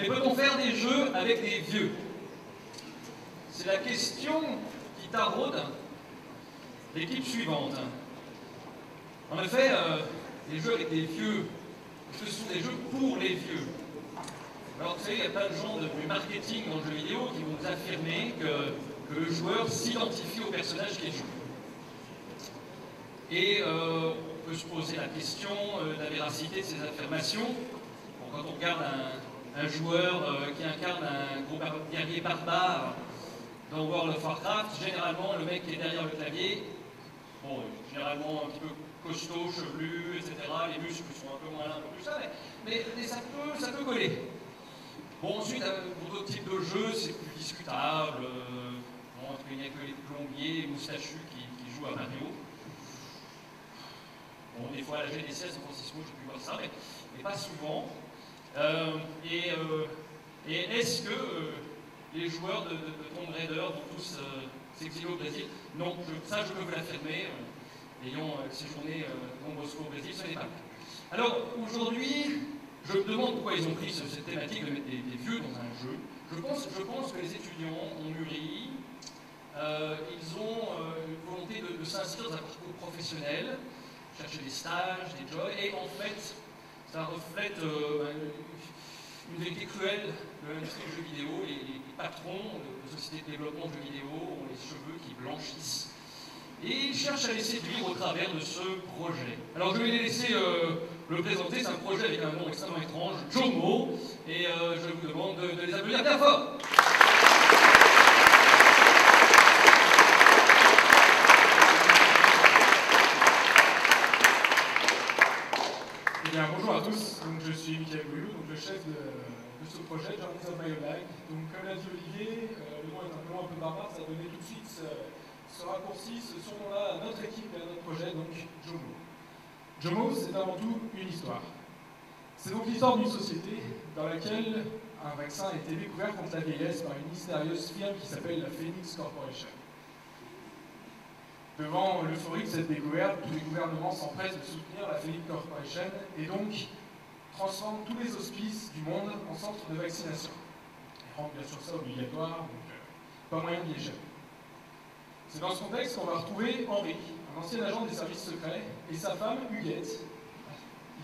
Mais peut-on faire des jeux avec des vieux? C'est la question qui taraude l'équipe suivante. En effet, les jeux avec des vieux, ce sont des jeux pour les vieux. Alors, vous savez, il y a plein de gens du marketing dans le jeu vidéo qui vont vous affirmer que le joueur s'identifie au personnage qu'il joue. Et on peut se poser la question de la véracité de ces affirmations. Bon, quand on regarde un joueur qui incarne un gros guerrier barbare dans World of Warcraft, généralement, le mec qui est derrière le clavier, bon, généralement un petit peu costaud, chevelu, etc. Les muscles sont un peu moins là, un peu plus ça, mais ça peut coller. Bon, ensuite, pour d'autres types de jeux, c'est plus discutable. Bon, il n'y a que les plombiers moustachus qui jouent à Mario. Bon, des fois, à la GDC à San Francisco, j'ai pu voir ça, mais pas souvent. Et est-ce que les joueurs de Tomb Raider vont tous s'exiler au Brésil? Non, ça je peux vous l'affirmer, ayant séjourné nombreuses fois au Brésil, ce n'est pas le cas. Alors aujourd'hui, je me demande pourquoi ils ont pris cette thématique de mettre des vieux dans un jeu. Je pense que les étudiants ont mûri, ils ont une volonté de s'inscrire dans un parcours professionnel, chercher des stages, des jobs, et en fait, ça reflète une vérité cruelle de l'industrie du jeu vidéo. Les patrons de sociétés de développement de jeux vidéo ont les cheveux qui blanchissent. Et ils cherchent à les séduire au travers de ce projet. Alors je vais les laisser le présenter. C'est un projet avec un nom extrêmement étrange, Jomo, et je vous demande de les applaudir bien fort. Eh bien, bonjour à tous, donc, je suis Michael Bouillou, donc, le chef de ce projet, Journeys of Biodag. Donc, comme l'a dit Olivier, le nom est un peu barbare, ça a donné tout de suite ce raccourci, ce surnom-là à notre équipe et à notre projet, donc Jomo. Jomo, c'est avant tout une histoire. C'est donc l'histoire d'une société dans laquelle un vaccin a été découvert contre la vieillesse par une mystérieuse firme qui s'appelle la Phoenix Corporation. Devant l'euphorie de cette découverte, tous les gouvernements s'empressent de soutenir la Phoenix Corporation et donc transforment tous les hospices du monde en centres de vaccination. Ils rendent bien sûr ça obligatoire, donc pas moyen d'y échapper. C'est dans ce contexte qu'on va retrouver Henri, un ancien agent des services secrets, et sa femme Huguette,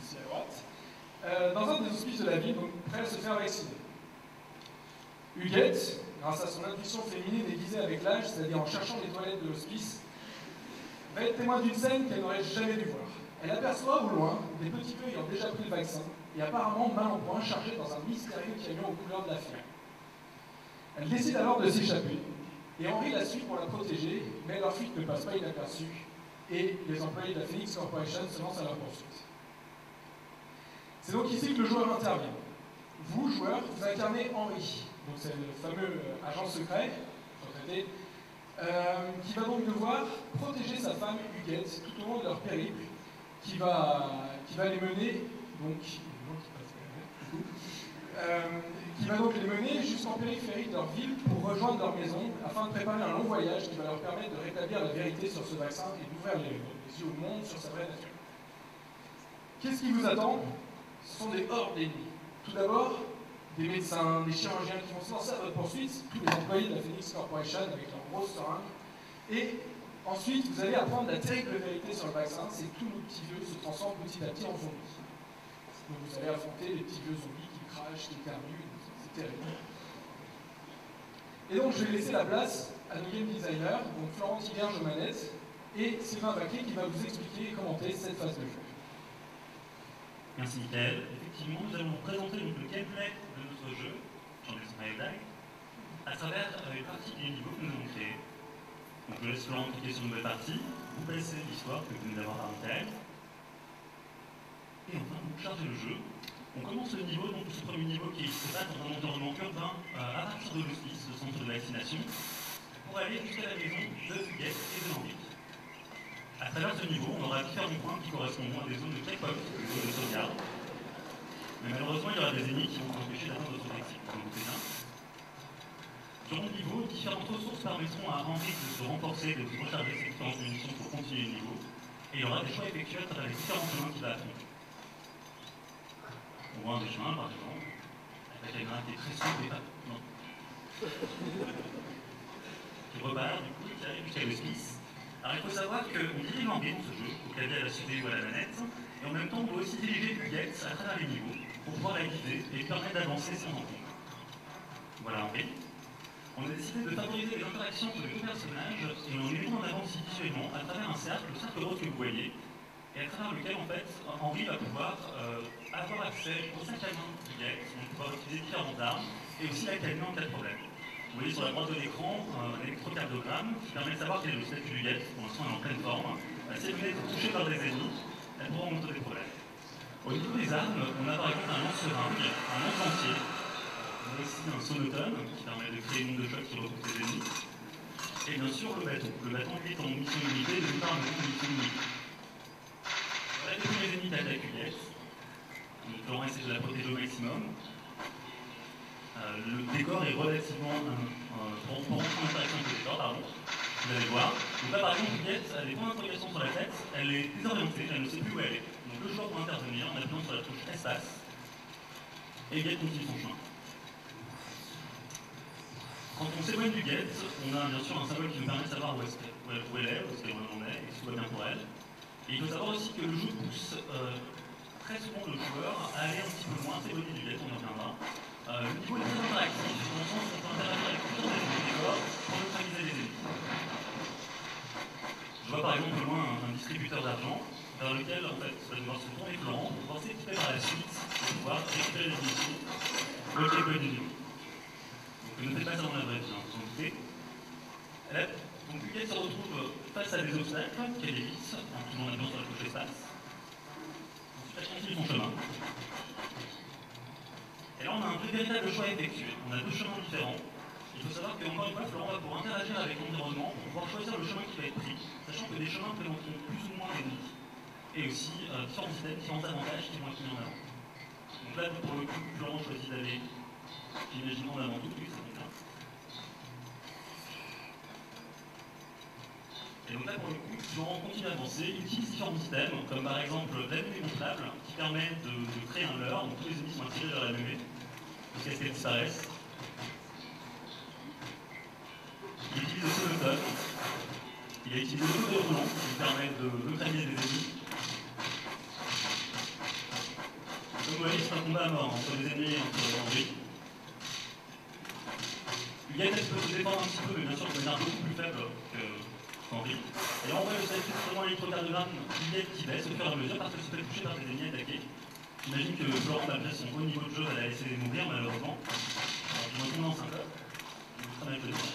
ici à droite, dans un des hospices de la ville, donc prêt à se faire vacciner. Huguette, grâce à son intuition féminine aiguisée avec l'âge, c'est-à-dire en cherchant les toilettes de l'hospice, va être témoin d'une scène qu'elle n'aurait jamais dû voir. Elle aperçoit au loin des petits vieux ayant déjà pris le vaccin et apparemment mal en point chargés dans un mystérieux camion aux couleurs de la firme. Elle décide alors de s'échapper et Henri la suit pour la protéger, mais leur fuite ne passe pas inaperçue et les employés de la Phoenix Corporation se lancent à leur poursuite. C'est donc ici que le joueur intervient. Vous, joueurs, vous incarnez Henri, donc c'est le fameux agent secret, retraité, qui va donc devoir protéger sa femme Huguette tout au long de leur périple, qui va les mener, donc, qui va donc les mener jusqu'en périphérie de leur ville pour rejoindre leur maison afin de préparer un long voyage qui va leur permettre de rétablir la vérité sur ce vaccin et d'ouvrir les yeux au monde sur sa vraie nature. Qu'est-ce qui vous attend? Ce sont des hordes d'ennemis. Tout d'abord, des médecins, des chirurgiens qui vont se lancer à votre poursuite, tous les employés de la Phoenix Corporation avec leurs grosses seringues. Et ensuite, vous allez apprendre la terrible vérité sur le vaccin, c'est que tous nos petits vieux se transforment petit à petit en zombies. Donc vous allez affronter les petits vieux zombies qui crachent, qui éternuent, c'est terrible. Et donc je vais laisser la place à nos game designers, donc Florent Tiberge aux manettes, et Sylvain Vaquet qui va vous expliquer et commenter cette phase de jeu. Merci Michael. Effectivement, nous allons vous présenter donc, le gameplay de notre jeu, Journeys of Biodag, à travers une partie du niveau que nous avons créé. Donc je laisse Florent cliquer sur une nouvelle partie, vous passez l'histoire que vous venez d'avoir à l'intérieur, et enfin vous chargez le jeu. On commence le niveau, donc ce premier niveau qui se passe dans un environnement urbain à partir de l'hospice, le centre de vaccination, pour aller jusqu'à la maison de Huguette et de Henri. À travers ce niveau, on aura différents points qui correspondront à des zones de checkpoint, des zones de sauvegarde. Mais malheureusement, il y aura des ennemis qui vont vous empêcher d'atteindre votre objectif, comme vous savez. Durant le niveau, différentes ressources permettront à Henri de se renforcer, de recharger ses différentes munitions pour continuer le niveau. Et il y aura des choix effectués à travers les différents chemins qu'il va affronter. On voit un des chemins, par exemple, avec la a un qui est très souple et pas. Non. Qui repart, du coup, qui arrive jusqu'à l'hospice. Alors il faut savoir qu'on dirige l'anglais dans ce jeu, au clavier, à la souris ou à la manette, et en même temps on peut aussi diriger Huguette à travers les niveaux pour pouvoir la guider et lui permettre d'avancer sans encombre. Voilà Henri. On a décidé de favoriser les interactions entre les deux personnages et on les met en avant aussi visuellement à travers un cercle, le cercle rose que vous voyez, et à travers lequel en fait Henri va pouvoir avoir accès au sac à main d'Huguette, on va pouvoir utiliser différentes armes et aussi la calmer en cas de problème. Vous voyez sur la droite de l'écran un électrocardiogramme qui permet de savoir quel est le statut d'Huguette. Pour l'instant, elle est en pleine forme. Si elle venait d'être touchée par des ennemis, elle pourra rencontrer des problèmes. Au niveau des armes, on a par exemple un lance-seringue, un lance-entier. On a aussi un sonotone qui permet de créer une onde de choc qui retrouve ses ennemis. Et bien sûr, le bâton. Le bâton, lui, est en mission limitée, le départ est en mission limitée. Voilà les premiers ennemis d'attaque Huguette. Donc, Laurent essaie de la protéger au maximum. Le décor est relativement pour rentrer en interaction avec le décor, pardon. Vous allez voir. Donc là, par exemple, Huguette a des points d'interrogation sur la tête, elle est désorientée, elle ne sait plus où elle est. Donc le joueur peut intervenir en appuyant sur la touche espace, et Huguette continue son chemin. Quand on s'éloigne d'Huguette, on a bien sûr un symbole qui nous permet de savoir où elle est, où est-ce qu'elle en est, et que tout va bien pour elle. Et il faut savoir aussi que le jeu pousse très souvent le joueur à aller un petit peu moins s'éloigner d'Huguette, on y reviendra. Le niveau est très interactif, dans le sens où on peut interagir avec plusieurs éléments du décor pour neutraliser les ennemis. Je vois par exemple au loin un distributeur d'argent vers lequel en fait va devoir se tourner Florent pour pouvoir s'équiper par la suite pour pouvoir récupérer les munitions ou le checkpoint du niveau. Donc ne faites pas ça dans la vraie vie, vous en doutez. Donc Huguette se retrouve face à des obstacles qu'elle évite en toujours en appuyant sur la touche espace. Ensuite elle continue son chemin. Et là, on a un véritable choix à effectuer. On a deux chemins différents. Il faut savoir qu'encore une fois, Florent va pouvoir interagir avec l'environnement pour pouvoir choisir le chemin qui va être pris, sachant que des chemins présenteront plus ou moins d'ennemis. Et aussi différents systèmes, différents avantages qui vont être mis en avant. Donc là, pour le coup, Florent choisit d'aller, j'imagine, en avant tout, oui, ça tombe bien. Et donc là, pour le coup, Florent continue à avancer, il utilise différents systèmes, comme par exemple l'allumée gonflable, qui permet de créer un leurre, donc tous les ennemis sont attirés vers l'allumée, jusqu'à ce qu'elles disparaissent. Il utilise le sonotone, il a utilisé le fauteuil roulant, qui lui permet de neutraliser les ennemis. Comme vous voyez, c'est un combat à mort entre les ennemis et entre Henri. Huguette peut se défendre un petit peu, mais bien sûr, c'est une arme beaucoup plus faible qu'Henri. Et là, on voit le statut de l'électrocardiogramme Huguette qui baisse au fur et à mesure parce qu'elle se fait toucher par des ennemis attaqués. J'imagine que Florent, malgré son haut niveau de jeu, va la laisser mourir, malheureusement. Alors, je me tourne en syncope. Je vous traîne avec le dessin.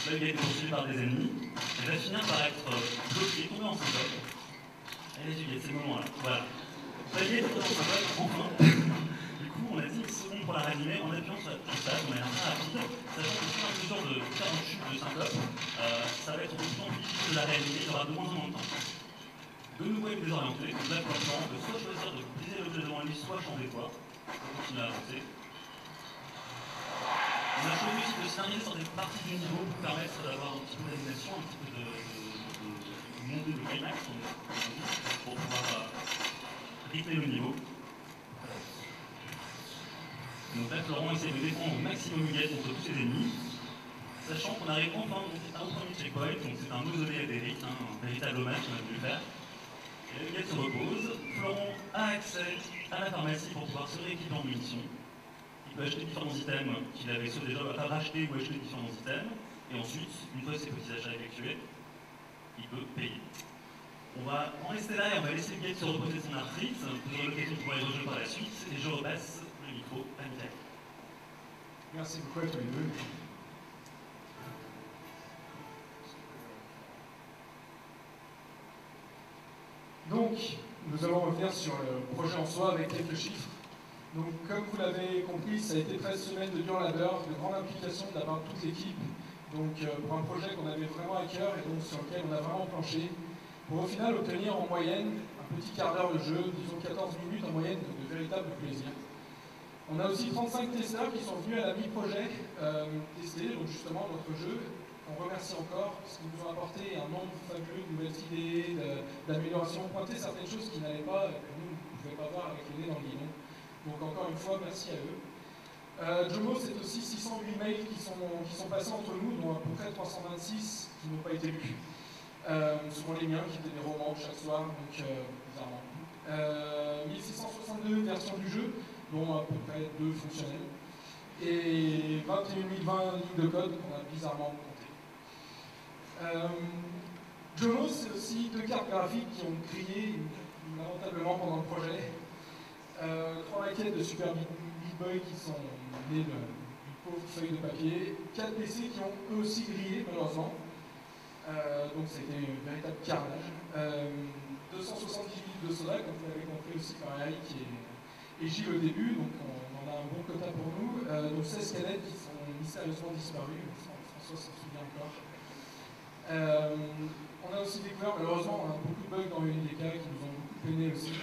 Là, Huguette est poursuivie par des ennemis. Elle va finir par être bloquée, tombée en syncope. Allez, Huguette, c'est le moment là. Voilà. Ça y est, tombée en syncope, enfin. Du coup, on a 10 secondes pour la réanimer en appuyant sur la touche espace de manière très rapide, sachant que sur un mesure de faire une chute de syncope, ça va être de plus en plus difficile de la réanimer, il y aura de moins en moins de temps. De nouveau, il est désorienté, donc là, pour l'instant, on peut soit choisir de briser l'objet devant lui, soit changer de voie, pour continuer à avancer. On a choisi aussi de s'arrêter sur des parties du niveau pour permettre d'avoir un petit peu d'animation, un petit peu de monter le climax pour pouvoir rythmer le niveau. Donc là, Florent essaie de défendre au maximum Huguette contre tous ses ennemis, sachant qu'on arrive enfin au premier checkpoint, donc c'est un mausolée adhérite, un véritable hommage qu'on a voulu faire. Et là, Huguette se repose, Florent a accès à la pharmacie pour pouvoir se rééquiper en munitions. Il peut acheter différents items qu'il avait soit déjà racheté ou acheter différents items, et ensuite, une fois ces petits achats effectués, il peut payer. On va en rester là et on va laisser Huguette se reposer son arthrite, vous aurez l'occasion de pouvoir y rejouer par la suite, et je repasse le micro à Michael. Merci beaucoup à tous les deux. Donc, nous allons revenir sur le projet en soi avec quelques chiffres. Donc, comme vous l'avez compris, ça a été 13 semaines de dur labeur, de grande implication de la part de toute l'équipe. Donc, pour un projet qu'on avait vraiment à cœur et donc sur lequel on a vraiment planché, pour au final obtenir en moyenne un petit quart d'heure de jeu, disons 14 minutes en moyenne de véritable plaisir. On a aussi 35 testeurs qui sont venus à la mi-projet tester donc justement notre jeu. On remercie encore parce qu'ils nous ont apporté un nombre fabuleux de nouvelles idées, d'améliorations, pointer certaines choses qui n'allaient pas et que nous ne pouvions pas avec le nez dans le guidon. Donc encore une fois, merci à eux. Jomo, c'est aussi 608 mails qui sont passés entre nous, dont à peu près 326 qui n'ont pas été lus. Souvent les miens, qui étaient des romans chaque soir, donc bizarrement. 1662 versions du jeu, dont à peu près 2 fonctionnelles. Et 21 020 lignes de code qu'on a bizarrement comptées. Jomo, c'est aussi 2 cartes graphiques qui ont grillé lamentablement pendant le projet. 3 maquettes de Super Meat Boy qui sont nées d'une pauvre feuille de papier. 4 PC qui ont eux aussi grillé malheureusement. Donc c'était un véritable carnage. 278 litres de soda, comme vous l'avez compris aussi par Eric et Gilles au début, donc on en a un bon quota pour nous. Donc 16 canettes qui sont mystérieusement disparues, François s'en souvient encore. On a aussi découvert, malheureusement, on a beaucoup de bugs dans UNDK qui nous ont beaucoup peiné aussi.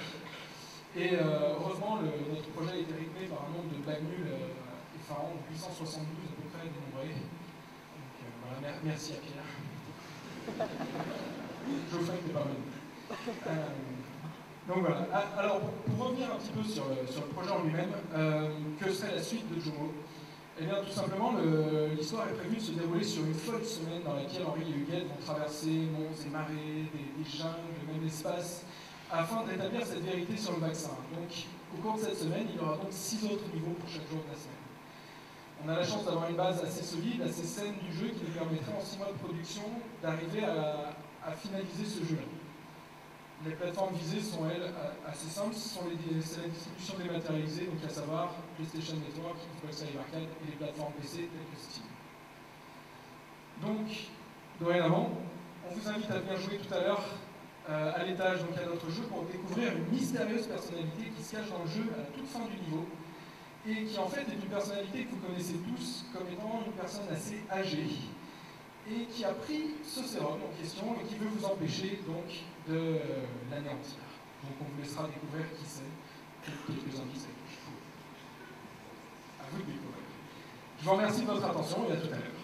Et heureusement, notre projet a été rythmé par un nombre de blagues nulles effarant, 872 à peu près dénombrés. Donc voilà, merci à Pierre. Geoffrey n'était pas mal. Donc voilà. Alors, pour revenir un petit peu sur le projet en lui-même, que serait la suite de Jomo? Eh bien, tout simplement, l'histoire est prévue de se dérouler sur une folle semaine dans laquelle Henri et Huguette vont traverser monts et marées, des jungles, même l'espace, afin d'établir cette vérité sur le vaccin. Donc, au cours de cette semaine, il y aura donc 6 autres niveaux pour chaque jour de la semaine. On a la chance d'avoir une base assez solide, assez saine du jeu qui nous permettrait en 6 mois de production d'arriver à finaliser ce jeu-là. Les plateformes visées sont, elles, assez simples. C'est la distribution dématérialisée, donc à savoir PlayStation Network, Xbox Live Arcade et les plateformes PC telles que Steam. Donc, dorénavant, on vous invite à venir jouer tout à l'heure à l'étage, donc à notre jeu, pour découvrir une mystérieuse personnalité qui se cache dans le jeu à la toute fin du niveau, et qui en fait est une personnalité que vous connaissez tous comme étant une personne assez âgée, et qui a pris ce sérum en question et qui veut vous empêcher donc de l'anéantir. Donc on vous laissera découvrir qui c'est, quelques indices. À vous de découvrir. Je vous remercie de votre attention et à tout à l'heure.